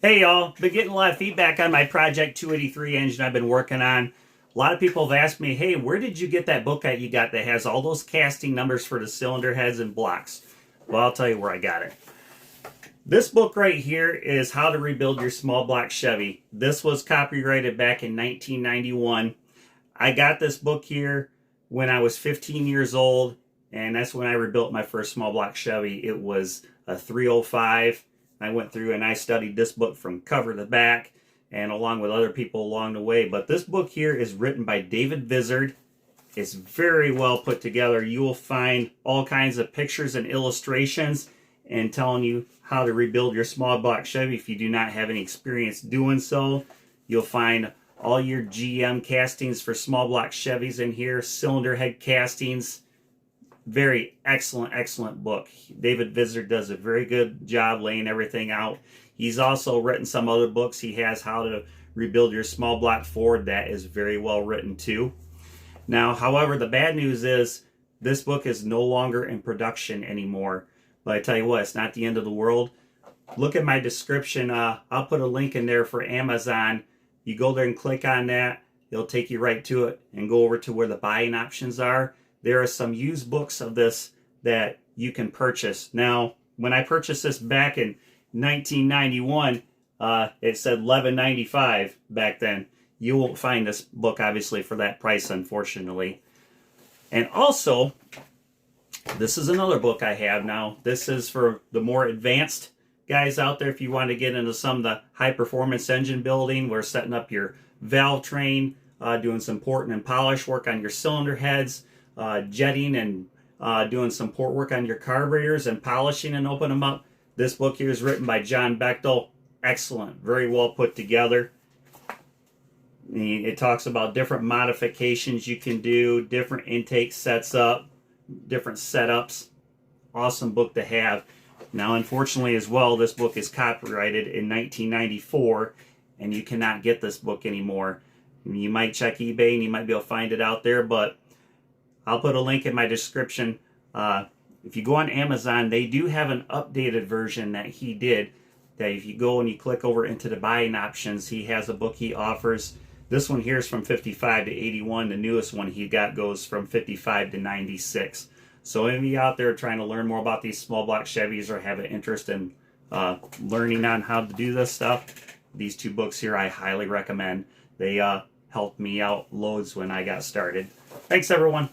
Hey y'all, been getting a lot of feedback on my Project 283 engine I've been working on. A lot of people have asked me, hey, where did you get that book that you got that has all those casting numbers for the cylinder heads and blocks? Well, I'll tell you where I got it. This book right here is How to Rebuild Your Small Block Chevy. This was copyrighted back in 1991. I got this book here when I was 15 years old, and that's when I rebuilt my first small block Chevy. It was a 305. I went through and I studied this book from cover to back, and along with other people along the way. But this book here is written by David Vizard. It's very well put together. You will find all kinds of pictures and illustrations and telling you how to rebuild your small block Chevy if you do not have any experience doing so. You'll find all your GM castings for small block Chevys in here, cylinder head castings. Very excellent book. David Vizard does a very good job laying everything out. He's also written some other books. He has How to Rebuild Your Small Block Ford. That is very well written too. Now, however, the bad news is this book is no longer in production anymore. But I tell you what, it's not the end of the world. Look at my description. I'll put a link in there for Amazon. You go there and click on that. It'll take you right to it and go over to where the buying options are. There are some used books of this that you can purchase. Now, when I purchased this back in 1991, it said $11.95 back then. You won't find this book, obviously, for that price, unfortunately. And also, this is another book I have now. This is for the more advanced guys out there. If you want to get into some of the high-performance engine building, we're setting up your valve train, doing some port and polish work on your cylinder heads, jetting and doing some port work on your carburetors and polishing and open them up. This book here is written by John Baechtel. Excellent. Very well put together. It talks about different modifications you can do, different intake different setups. Awesome book to have. Now, unfortunately as well, this book is copyrighted in 1994, and you cannot get this book anymore. You might check eBay and you might be able to find it out there, but I'll put a link in my description. If you go on Amazon, they do have an updated version that he did. That if you go and you click over into the buying options, he has a book he offers. This one here is from 55 to 81. The newest one he got goes from 55 to 96. So any of you out there trying to learn more about these small block Chevys or have an interest in learning on how to do this stuff, these two books here I highly recommend. They helped me out loads when I got started. Thanks, everyone.